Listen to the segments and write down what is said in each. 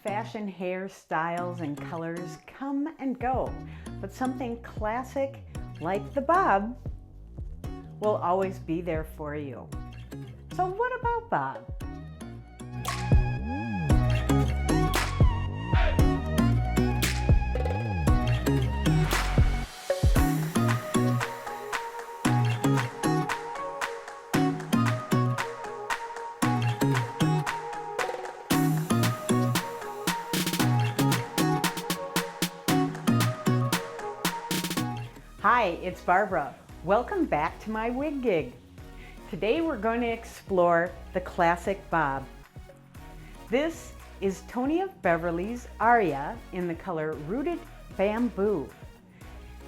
Fashion hairstyles and colors come and go, but something classic like the bob will always be there for you. So what about bob? Hi, it's Barbara. Welcome back to my wig gig. Today we're going to explore the classic bob. This is Tony of Beverly's Arya in the color Rooted Bamboo.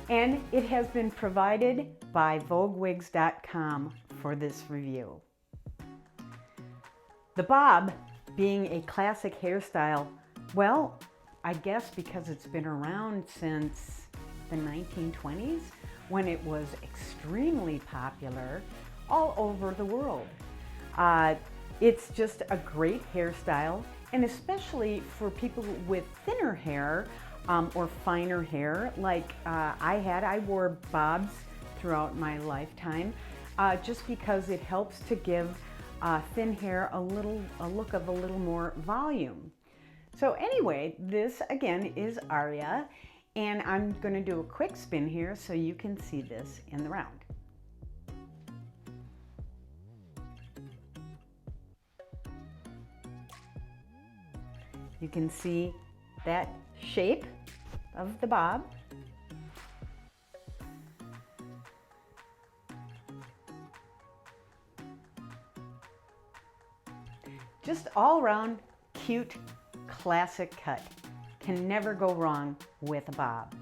And it has been provided by VogueWigs.com for this review. The bob being a classic hairstyle, well, I guess because it's been around since the 1920s, when it was extremely popular all over the world. It's just a great hairstyle, and especially for people with thinner hair or finer hair like I wore bobs throughout my lifetime just because it helps to give thin hair a look of a little more volume. So anyway, this again is Arya. And I'm going to do a quick spin here so you can see this in the round. You can see that shape of the bob. Just all around cute, classic cut. Can never go wrong with a bob.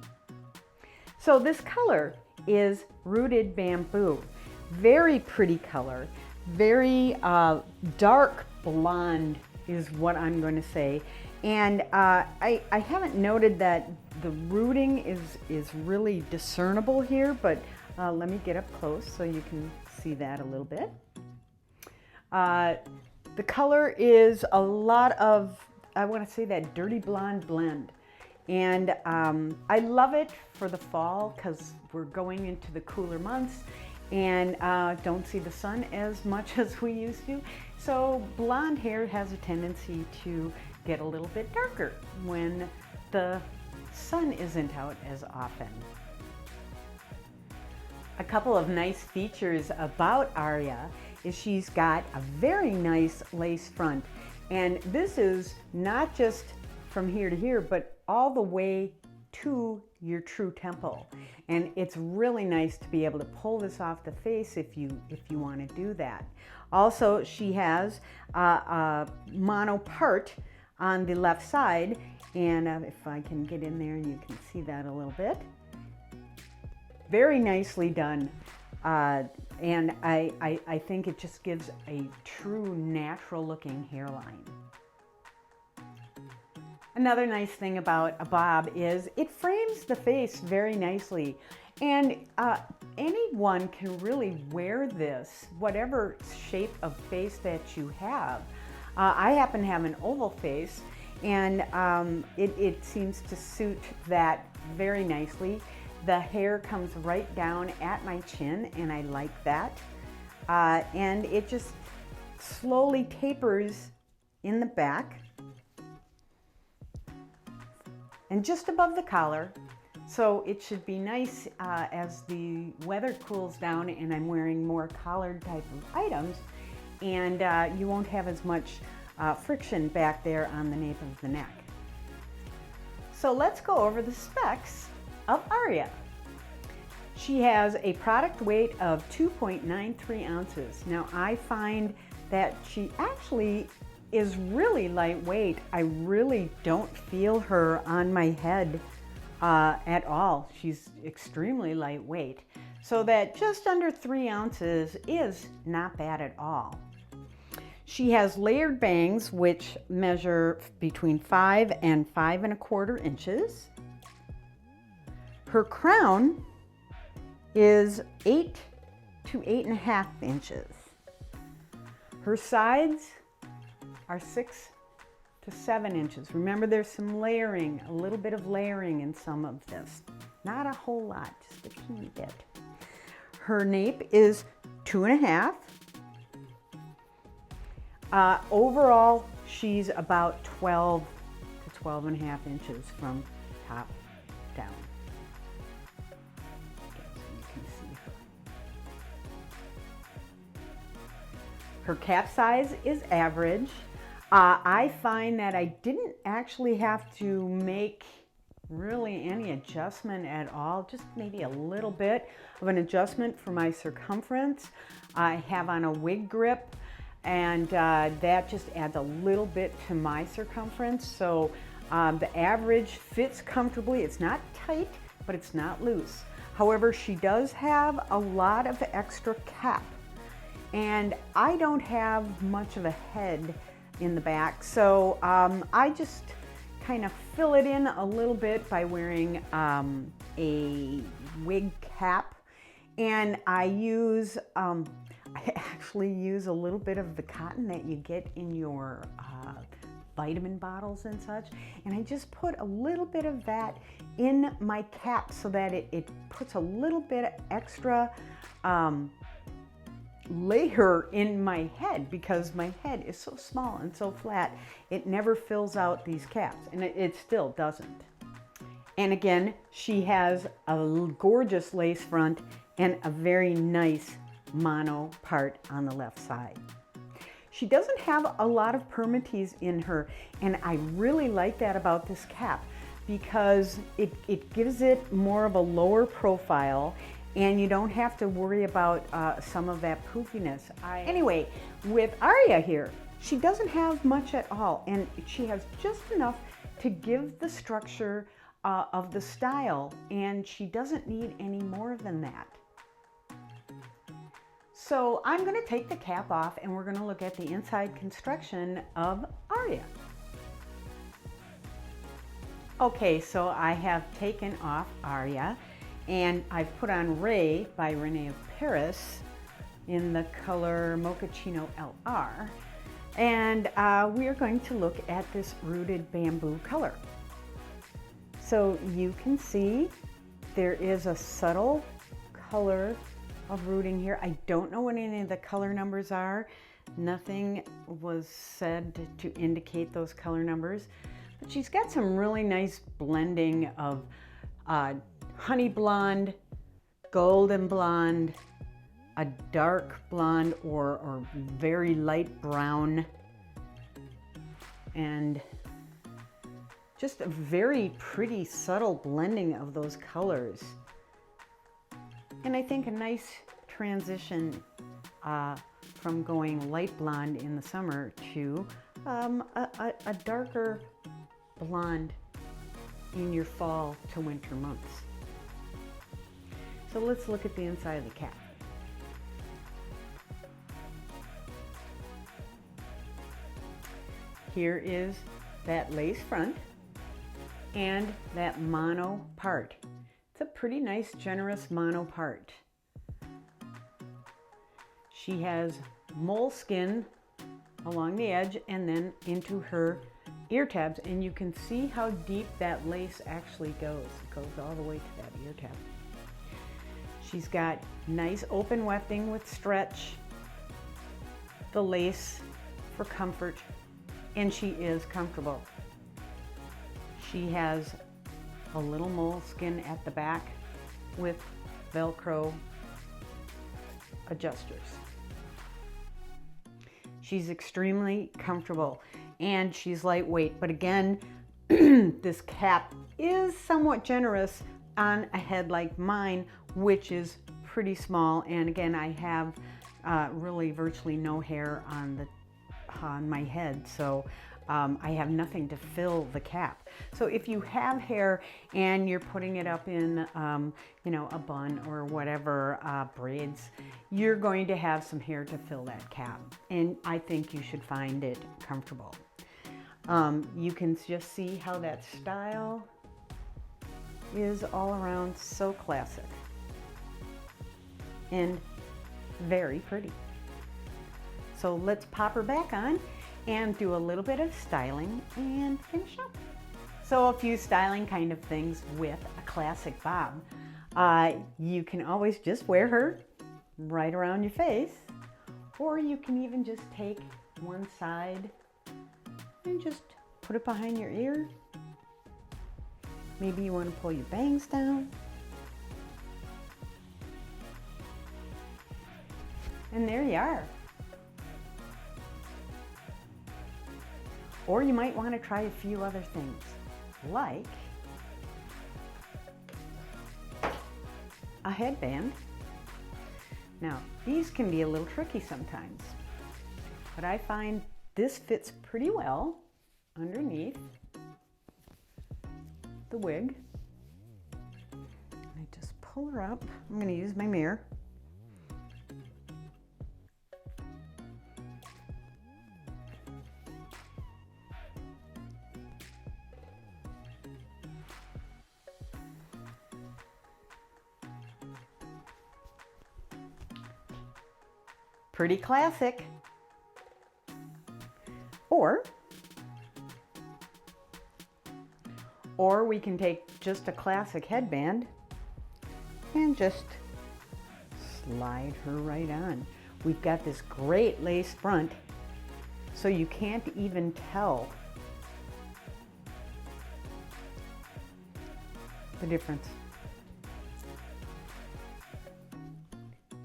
So this color is Rooted Bamboo. Very pretty color, very dark blonde is what I'm going to say. And I haven't noted that the rooting is really discernible here, but let me get up close so you can see that a little bit. The color is a lot of, I want to say, that dirty blonde blend. And I love it for the fall because we're going into the cooler months and don't see the sun as much as we used to. So blonde hair has a tendency to get a little bit darker when the sun isn't out as often. A couple of nice features about Arya is she's got a very nice lace front. And this is not just from here to here, but all the way to your true temple. And it's really nice to be able to pull this off the face if you want to do that. Also, she has a mono part on the left side. And if I can get in there, you can see that a little bit. Very nicely done. And I think it just gives a true natural looking hairline. Another nice thing about a bob is it frames the face very nicely. And anyone can really wear this, whatever shape of face that you have. I happen to have an oval face, and it seems to suit that very nicely. The hair comes right down at my chin, and I like that. And it just slowly tapers in the back and just above the collar. So it should be nice as the weather cools down and I'm wearing more collared type of items, and you won't have as much friction back there on the nape of the neck. So let's go over the specs of Arya. She has a product weight of 2.93 ounces. Now I find that she actually is really lightweight. I really don't feel her on my head at all. She's extremely lightweight. So that just under 3 ounces is not bad at all. She has layered bangs which measure between 5 and 5 1/4 inches. Her crown is 8 to 8 1/2 inches. Her sides are 6 to 7 inches. Remember, there's some layering, a little bit of layering in some of this. Not a whole lot, just a teeny bit. Her nape is 2.5. Overall, she's about 12 to 12.5 inches from top down. Okay, so you can see her. Her cap size is average. I find that I didn't actually have to make really any adjustment at all, just maybe a little bit of an adjustment for my circumference. I have on a wig grip, and that just adds a little bit to my circumference. So the average fits comfortably. It's not tight, but it's not loose. However, she does have a lot of extra cap, and I don't have much of a head in the back, so I just kind of fill it in a little bit by wearing a wig cap, and I actually use a little bit of the cotton that you get in your vitamin bottles and such, and I just put a little bit of that in my cap so that it puts a little bit extra layer in my head, because my head is so small and so flat, it never fills out these caps, and it still doesn't. And again, she has a gorgeous lace front and a very nice mono part on the left side. She doesn't have a lot of permatease in her, and I really like that about this cap, because it gives it more of a lower profile, and you don't have to worry about some of that poofiness. Anyway, with Arya here, she doesn't have much at all, and she has just enough to give the structure of the style, and she doesn't need any more than that. So I'm going to take the cap off, and we're going to look at the inside construction of Arya. Okay, so I have taken off Arya, and I've put on Ray by Renee of Paris in the color Mochaccino LR. And we are going to look at this rooted bamboo color. So you can see there is a subtle color of rooting here. I don't know what any of the color numbers are. Nothing was said to indicate those color numbers. But she's got some really nice blending of honey blonde, golden blonde, a dark blonde or very light brown, and just a very pretty subtle blending of those colors. And I think a nice transition from going light blonde in the summer to a darker blonde in your fall to winter months. So let's look at the inside of the cap. Here is that lace front and that mono part. It's a pretty nice, generous mono part. She has moleskin along the edge and then into her ear tabs, and you can see how deep that lace actually goes. It goes all the way to that ear tab. She's got nice open wefting with stretch, the lace for comfort, and she is comfortable. She has a little moleskin at the back with Velcro adjusters. She's extremely comfortable, and she's lightweight, but again, this cap is somewhat generous on a head like mine, which is pretty small. And again, I have really virtually no hair on my head, so I have nothing to fill the cap. So if you have hair and you're putting it up in you know, a bun or whatever, braids, you're going to have some hair to fill that cap, and I think you should find it comfortable. You can just see how that style is all around so classic and very pretty. So let's pop her back on and do a little bit of styling and finish up. So a few styling kind of things with a classic bob. You can always just wear her right around your face, or you can even just take one side and just put it behind your ear. Maybe you want to pull your bangs down. And there you are. Or you might want to try a few other things, like a headband. Now, these can be a little tricky sometimes, but I find this fits pretty well underneath the wig. I just pull her up. I'm going to use my mirror. Pretty classic. Or we can take just a classic headband and just slide her right on. We've got this great lace front, so you can't even tell the difference.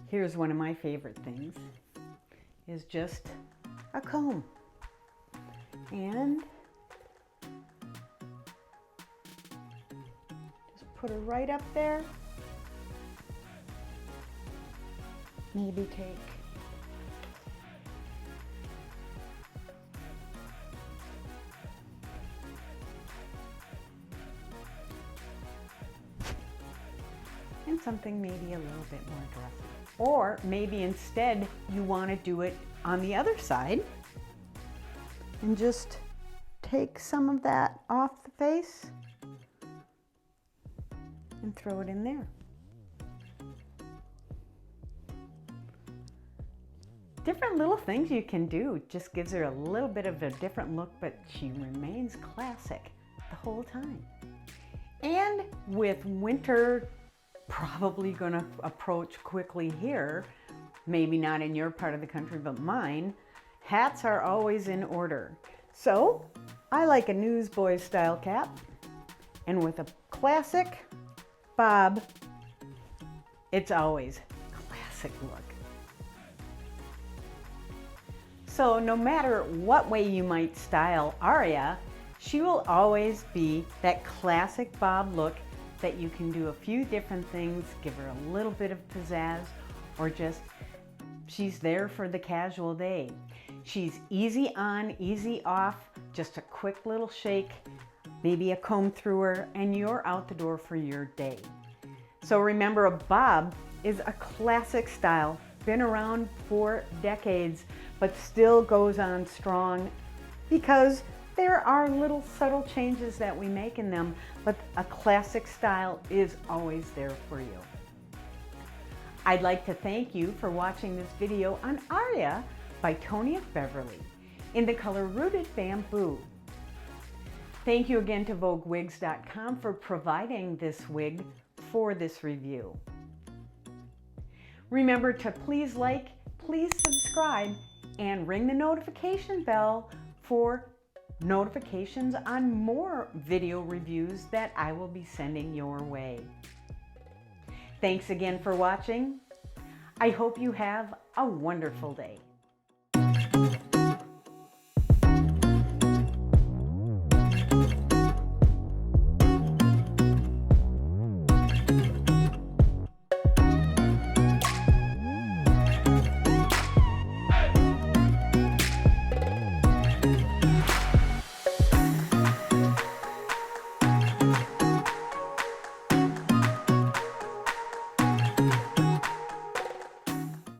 Here's one of my favorite things, is just a comb. And just put her right up there. Maybe take and something maybe a little bit more dressy. Or maybe instead you want to do it on the other side and just take some of that off the face and throw it in there. Different little things you can do. Just gives her a little bit of a different look, but she remains classic the whole time. And with winter probably going to approach quickly here, maybe not in your part of the country, but mine, hats are always in order. So I like a newsboy style cap, and with a classic bob, it's always classic look. So no matter what way you might style Arya, she will always be that classic bob look that you can do a few different things, give her a little bit of pizzazz, or just she's there for the casual day. She's easy on, easy off, just a quick little shake, maybe a comb through her, and you're out the door for your day. So remember, a bob is a classic style, been around for decades, but still goes on strong because there are little subtle changes that we make in them, but a classic style is always there for you. I'd like to thank you for watching this video on Arya by Tony of Beverly in the color Rooted Bamboo. Thank you again to VogueWigs.com for providing this wig for this review. Remember to please like, please subscribe, and ring the notification bell for notifications on more video reviews that I will be sending your way. Thanks again for watching. I hope you have a wonderful day.